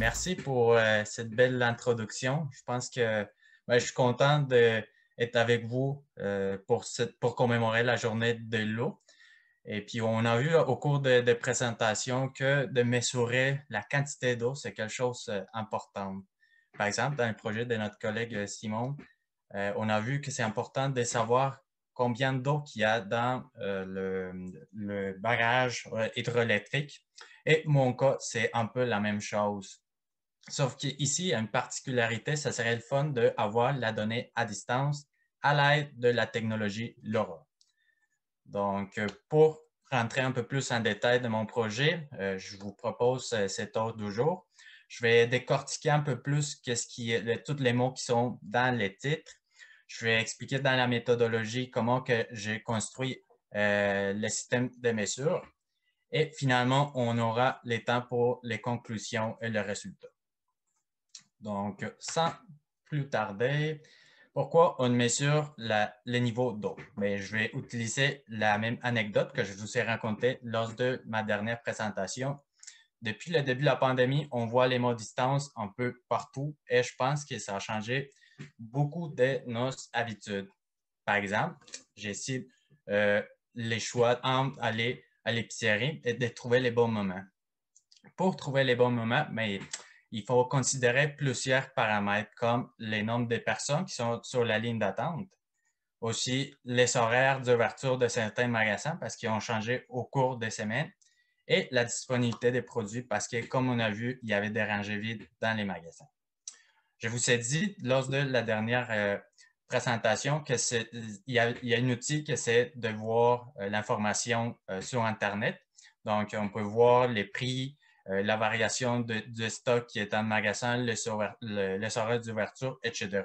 Merci pour cette belle introduction. Je pense que je suis content d'être avec vous pour commémorer la journée de l'eau. Et puis, on a vu au cours de présentations que de mesurer la quantité d'eau, c'est quelque chose d'important. Par exemple, dans le projet de notre collègue Simon, on a vu que c'est important de savoir combien d'eau qu'il y a dans le barrage hydroélectrique. Et mon cas, c'est un peu la même chose. Sauf qu'ici, il y a une particularité, ça serait le fun d'avoir la donnée à distance à l'aide de la technologie LoRa. Donc, pour rentrer un peu plus en détail de mon projet, je vous propose cet ordre du jour. Je vais décortiquer un peu plus tous les mots qui sont dans les titres. Je vais expliquer dans la méthodologie comment que j'ai construit le système de mesure. Et finalement, on aura les temps pour les conclusions et le résultat. Donc, sans plus tarder, pourquoi on mesure le niveau d'eau? Je vais utiliser la même anecdote que je vous ai racontée lors de ma dernière présentation. Depuis le début de la pandémie, on voit les mots distance un peu partout et je pense que ça a changé beaucoup de nos habitudes. Par exemple, j'essaie les choix entre aller à l'épicerie et de trouver les bons moments. Pour trouver les bons moments, il faut considérer plusieurs paramètres comme les nombres de personnes qui sont sur la ligne d'attente, aussi les horaires d'ouverture de certains magasins parce qu'ils ont changé au cours des semaines et la disponibilité des produits parce que, comme on a vu, il y avait des rangées vides dans les magasins. Je vous ai dit lors de la dernière présentation qu'il y a un outil que c'est de voir l'information sur Internet. Donc, on peut voir les prix, la variation de stock qui est en magasin, les horaires d'ouverture, etc.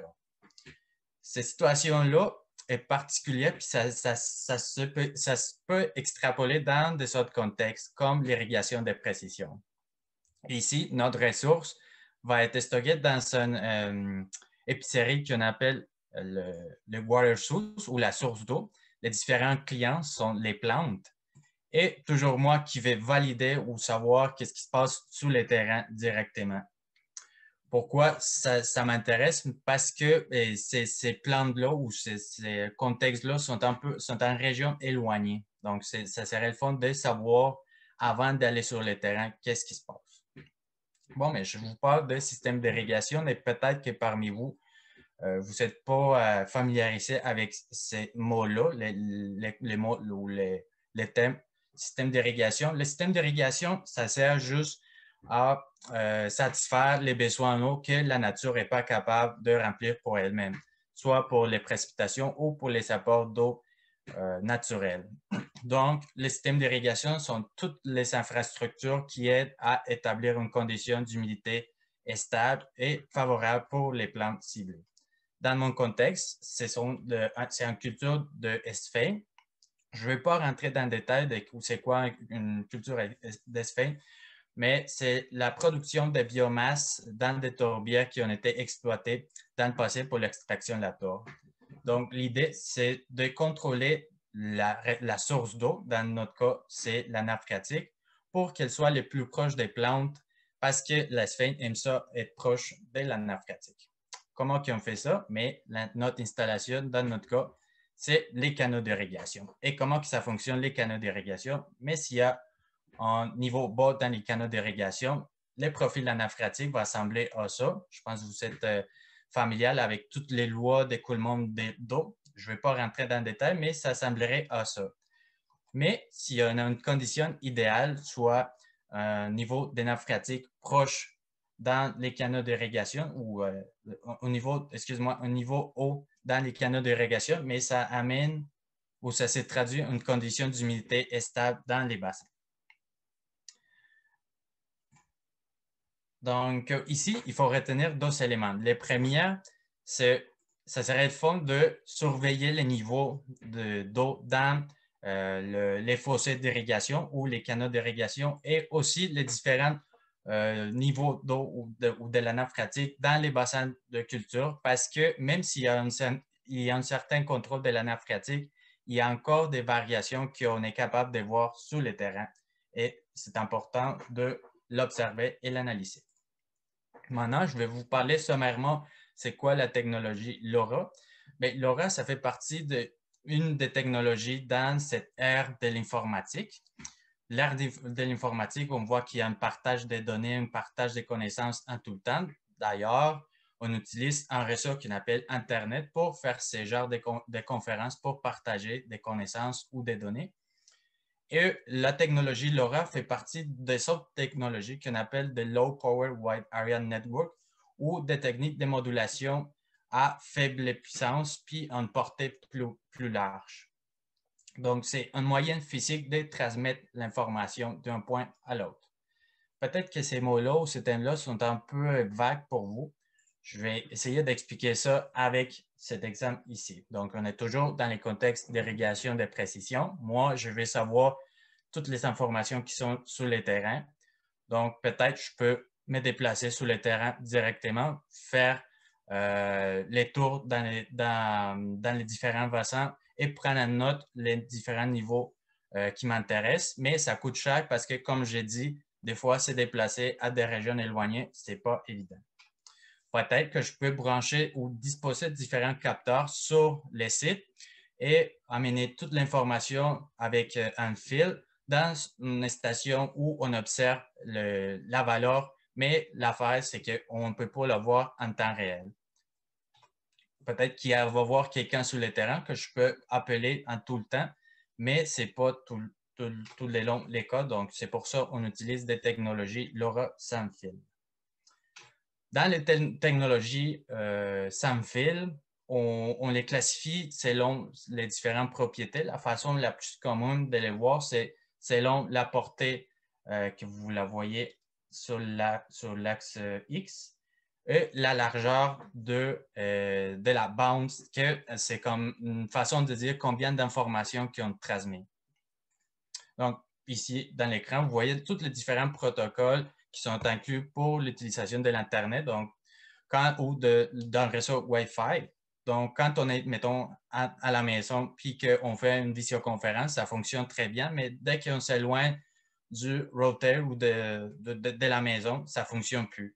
Cette situation-là est particulière, puis ça se peut extrapoler dans des autres contextes, comme l'irrigation de précision. Ici, notre ressource va être stockée dans une épicerie qu'on appelle le water source ou la source d'eau. Les différents clients sont les plantes et toujours moi qui vais valider ou savoir qu'est-ce qui se passe sous le terrain directement. Pourquoi ça m'intéresse? Parce que ces plantes-là ou ces contextes-là sont en région éloignée. Donc, ça serait le fun de savoir avant d'aller sur le terrain qu'est-ce qui se passe. Bon, mais je vous parle de système d'irrigation et peut-être que parmi vous, vous n'êtes pas familiarisé avec ces mots-là, les mots ou les thèmes système d'irrigation. Le système d'irrigation, ça sert juste à satisfaire les besoins en eau que la nature n'est pas capable de remplir pour elle-même, soit pour les précipitations ou pour les apports d'eau naturels. Donc, les systèmes d'irrigation sont toutes les infrastructures qui aident à établir une condition d'humidité stable et favorable pour les plantes ciblées. Dans mon contexte, c'est une culture de SFA. Je ne vais pas rentrer dans le détail de c'est quoi une culture d'SFA, mais c'est la production de biomasse dans des tourbières qui ont été exploitées dans le passé pour l'extraction de la tourbe. Donc, l'idée, c'est de contrôler la source d'eau. Dans notre cas, c'est la nappe phréatique pour qu'elle soit le plus proche des plantes parce que la sphène aime ça être proche de la nappe phréatique. Comment on fait ça? Mais notre installation, dans notre cas, c'est les canaux d'irrigation. Et comment que ça fonctionne, les canaux d'irrigation? Mais s'il y a un niveau bas dans les canaux d'irrigation, le profil de la nappe phréatique va ressembler à ça. Je pense que vous êtes familial avec toutes les lois d'écoulement d'eau. Je ne vais pas rentrer dans le détail, mais ça semblerait à ça. Mais s'il y a une condition idéale, soit un niveau de nappe phréatique proche dans les canaux d'irrigation ou un niveau haut dans les canaux d'irrigation, mais ça amène ou ça s'est traduit une condition d'humidité stable dans les bassins. Donc, ici, il faut retenir deux éléments. Le premier, ça serait le fun de surveiller les niveaux d'eau dans les fossés d'irrigation ou les canaux d'irrigation et aussi les différents niveaux d'eau ou de la nappe phréatique dans les bassins de culture parce que même s'il y a un certain contrôle de la nappe phréatique, il y a encore des variations qu'on est capable de voir sur le terrain et c'est important de l'observer et l'analyser. Maintenant, je vais vous parler sommairement c'est quoi la technologie LoRa. Bien, LoRa, ça fait partie d'une des technologies dans cette ère de l'informatique. L'ère de l'informatique, on voit qu'il y a un partage des données, un partage des connaissances en tout le temps. D'ailleurs, on utilise un réseau qu'on appelle Internet pour faire ce genre de conférences, pour partager des connaissances ou des données. Et la technologie LoRa fait partie des autres technologies qu'on appelle des Low Power Wide Area Network ou des techniques de modulation à faible puissance puis en portée plus large. Donc, c'est un moyen physique de transmettre l'information d'un point à l'autre. Peut-être que ces mots-là ou ces thèmes-là sont un peu vagues pour vous. Je vais essayer d'expliquer ça avec cet exemple ici. Donc, on est toujours dans les contextes d'irrigation de précision. Moi, je vais savoir toutes les informations qui sont sur le terrain. Donc, peut-être je peux me déplacer sur le terrain directement, faire les tours dans les différents bassins et prendre en note les différents niveaux qui m'intéressent. Mais ça coûte cher parce que, comme j'ai dit, des fois, se déplacer à des régions éloignées, ce n'est pas évident. Peut-être que je peux brancher ou disposer de différents capteurs sur les sites et amener toute l'information avec un fil dans une station où on observe la valeur, mais l'affaire, c'est qu'on ne peut pas la voir en temps réel. Peut-être qu'il va y avoir quelqu'un sur le terrain que je peux appeler en tout le temps, mais ce n'est pas tout les longs les cas. Donc, c'est pour ça qu'on utilise des technologies LoRa sans fil. Dans les technologies sans fil, on les classifie selon les différentes propriétés. La façon la plus commune de les voir, c'est selon la portée que vous la voyez sur l'axe X et la largeur de la bande, que c'est comme une façon de dire combien d'informations qu'on transmet. Donc, ici, dans l'écran, vous voyez tous les différents protocoles qui sont inclus pour l'utilisation de l'Internet, donc, ou d'un réseau Wi-Fi. Donc, quand on est, mettons, à la maison puis qu'on fait une visioconférence, ça fonctionne très bien, mais dès qu'on s'éloigne du router ou de la maison, ça ne fonctionne plus.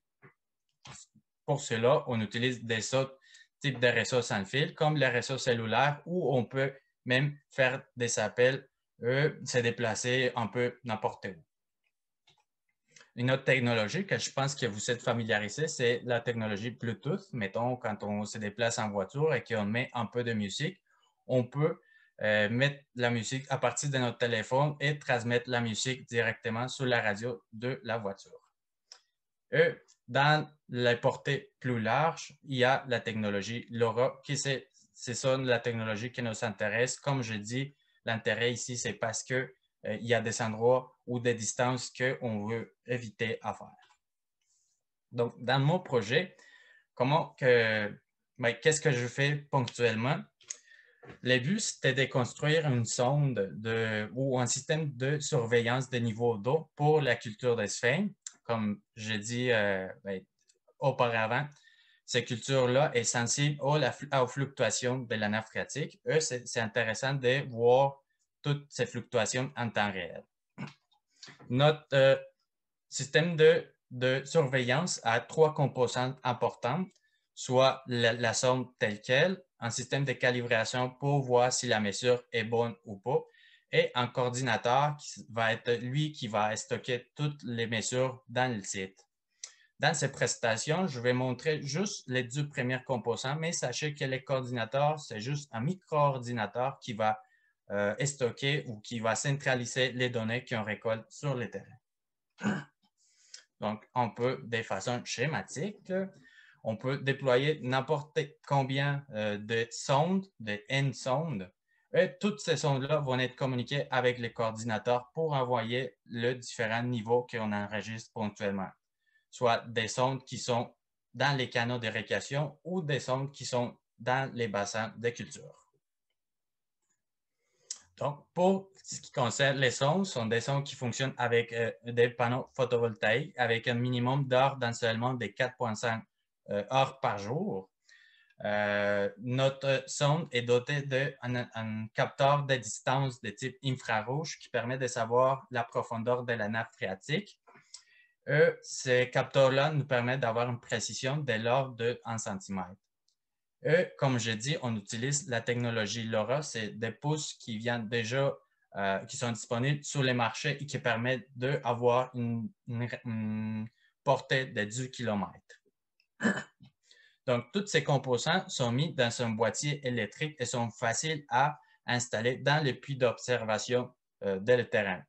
Pour cela, on utilise des autres types de réseaux sans fil, comme les réseaux cellulaires, où on peut même faire des appels, se déplacer un peu n'importe où. Une autre technologie que je pense que vous êtes familiarisé, c'est la technologie Bluetooth. Mettons, quand on se déplace en voiture et qu'on met un peu de musique, on peut mettre la musique à partir de notre téléphone et transmettre la musique directement sur la radio de la voiture. Dans les portées plus larges, il y a la technologie LoRa, qui c'est ça la technologie qui nous intéresse. Comme je dis, l'intérêt ici, c'est parce que il y a des endroits ou des distances qu'on veut éviter à faire. Donc, dans mon projet, qu'est-ce que je fais ponctuellement? Le but, c'était de construire une sonde ou un système de surveillance des niveaux d'eau pour la culture des sphinx. Comme j'ai dit auparavant, cette culture-là est sensible aux fluctuations de la nappe phréatique. C'est intéressant de voir toutes ces fluctuations en temps réel. Notre système de surveillance a trois composantes importantes, soit la sonde telle qu'elle, un système de calibration pour voir si la mesure est bonne ou pas, et un coordinateur qui va être lui qui va stocker toutes les mesures dans le site. Dans ces prestations, je vais montrer juste les deux premiers composants, mais sachez que les coordinateurs, c'est juste un micro-ordinateur qui va stocker ou qui va centraliser les données qu'on récolte sur le terrain. Donc, on peut, de façon schématique, on peut déployer n'importe combien de sondes, de N sondes, et toutes ces sondes-là vont être communiquées avec les coordinateurs pour envoyer les différents niveaux qu'on enregistre ponctuellement, soit des sondes qui sont dans les canaux d'irrigation ou des sondes qui sont dans les bassins de culture. Donc, pour ce qui concerne les sondes, ce sont des sondes qui fonctionnent avec des panneaux photovoltaïques avec un minimum d'heures d'ensoleillement de 4,5 heures par jour. Notre sonde est dotée d'un capteur de distance de type infrarouge qui permet de savoir la profondeur de la nappe phréatique. Ces capteurs-là nous permettent d'avoir une précision de l'ordre de 1 cm. Comme je dis, on utilise la technologie LoRa, c'est des puces qui viennent déjà, qui sont disponibles sur les marchés et qui permettent d'avoir une portée de 10 km. Donc, tous ces composants sont mis dans un boîtier électrique et sont faciles à installer dans le puits d'observation dans le terrain.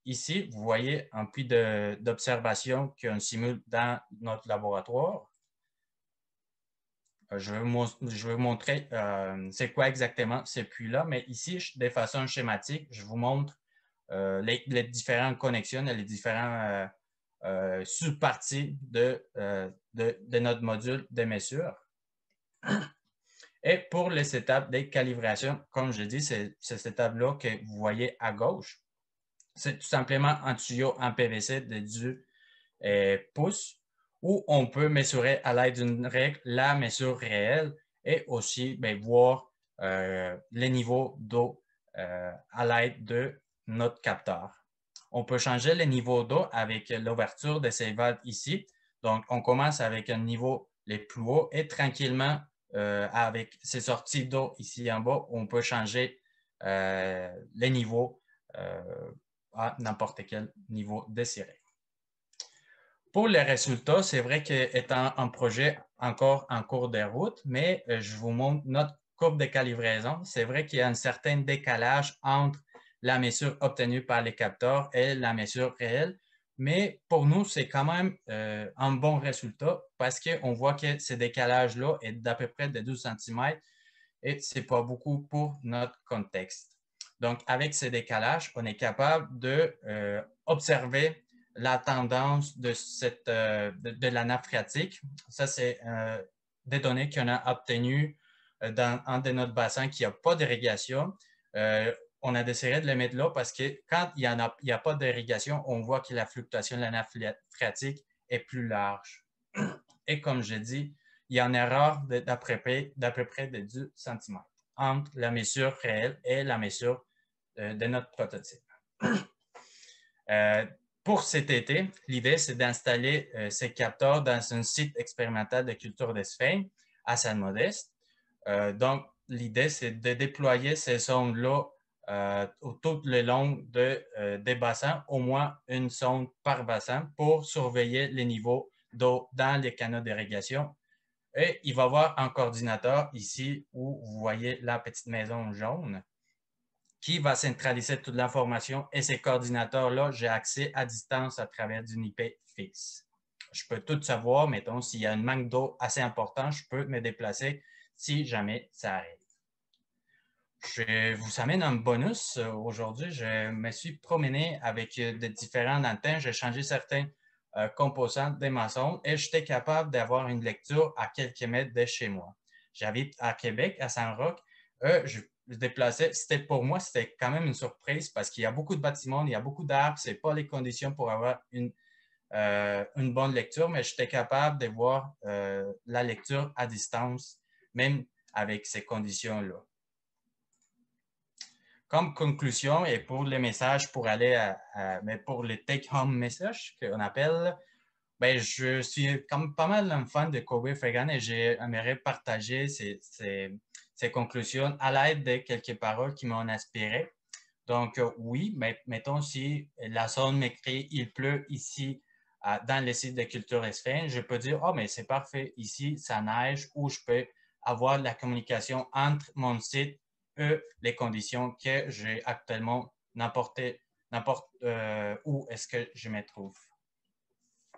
Ici, vous voyez un puits d'observation qu'on simule dans notre laboratoire. Je vais vous montrer c'est quoi exactement ces puits-là, mais ici, de façon schématique, je vous montre les différentes connexions et les différents sous-parties de notre module de mesure. Et pour les setups des calibrations, comme je dis, c'est ce setup-là que vous voyez à gauche. C'est tout simplement un tuyau en PVC de 10 pouces où on peut mesurer à l'aide d'une règle la mesure réelle et aussi voir les niveaux d'eau à l'aide de notre capteur. On peut changer le niveau d'eau avec l'ouverture de ces valves ici. Donc, on commence avec un niveau les plus haut et tranquillement, avec ces sorties d'eau ici en bas, on peut changer les niveaux à n'importe quel niveau désiré. Pour les résultats, c'est vrai qu'étant un projet encore en cours de route, mais je vous montre notre courbe de calibration. C'est vrai qu'il y a un certain décalage entre la mesure obtenue par les capteurs et la mesure réelle, mais pour nous, c'est quand même un bon résultat parce qu'on voit que ce décalage-là est d'à peu près de 12 cm et ce n'est pas beaucoup pour notre contexte. Donc, avec ce décalage, on est capable d'observer la tendance de la nappe phréatique. Ça, c'est des données qu'on a obtenues dans un de notre bassin qui n'a pas d'irrigation. On a décidé de les mettre là parce que quand il n'y a pas d'irrigation, on voit que la fluctuation de la nappe phréatique est plus large. Et comme je dis, il y a une erreur d'à peu près de 10 cm entre la mesure réelle et la mesure de notre prototype. Pour cet été, l'idée, c'est d'installer ces capteurs dans un site expérimental de culture de sphaignes à Saint-Modeste. Donc, l'idée, c'est de déployer ces sondes-là tout le long des bassins, au moins une sonde par bassin pour surveiller les niveaux d'eau dans les canaux d'irrigation. Et il va y avoir un coordinateur ici où vous voyez la petite maison jaune qui va centraliser toute l'information et ces coordinateurs-là, j'ai accès à distance à travers d'une IP fixe. Je peux tout savoir, mettons, s'il y a un manque d'eau assez important, je peux me déplacer si jamais ça arrive. Je vous amène un bonus. Aujourd'hui, je me suis promené avec des différents antennes. J'ai changé certains composants des maçons et j'étais capable d'avoir une lecture à quelques mètres de chez moi. J'habite à Québec, à Saint-Roch. Je déplaçais, pour moi, c'était quand même une surprise parce qu'il y a beaucoup de bâtiments, il y a beaucoup d'arbres, ce n'est pas les conditions pour avoir une bonne lecture, mais j'étais capable de voir la lecture à distance, même avec ces conditions-là. Comme conclusion et pour les messages pour aller mais pour les take-home messages qu'on appelle, ben, je suis comme pas mal un fan de Kobe Fagan et j'aimerais partager ces conclusions à l'aide de quelques paroles qui m'ont inspiré. Donc, oui, mais mettons si la zone m'écrit « Il pleut ici dans le site de culture sphaignes », je peux dire « Oh, mais c'est parfait, ici, ça neige » ou je peux avoir la communication entre mon site et les conditions que j'ai actuellement n'importe où est-ce que je me trouve.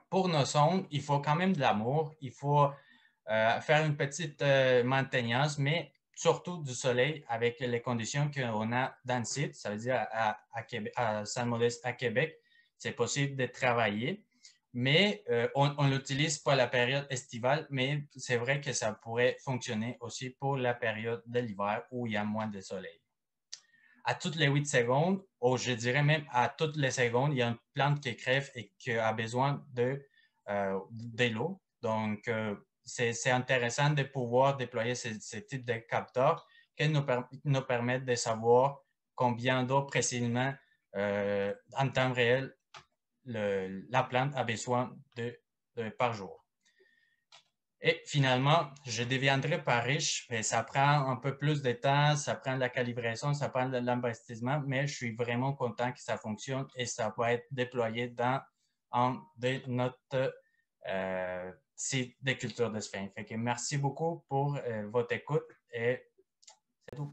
Pour nos sondes, il faut quand même de l'amour, il faut faire une petite maintenance, mais surtout du soleil avec les conditions qu'on a dans le site, ça veut dire à Saint-Modeste, à Québec, c'est possible de travailler, mais on l'utilise pour la période estivale, mais c'est vrai que ça pourrait fonctionner aussi pour la période de l'hiver où il y a moins de soleil. À toutes les 8 secondes, ou je dirais même à toutes les secondes, il y a une plante qui crève et qui a besoin de l'eau. Donc, c'est intéressant de pouvoir déployer ce type de capteurs qui nous permettent de savoir combien d'eau précisément en temps réel la plante a besoin par jour. Et finalement, je deviendrai pas riche, mais ça prend un peu plus de temps, ça prend de la calibration, ça prend de l'investissement, mais je suis vraiment content que ça fonctionne et ça va être déployé dans notre site de culture de sphinx. Fait que merci beaucoup pour votre écoute et c'est tout.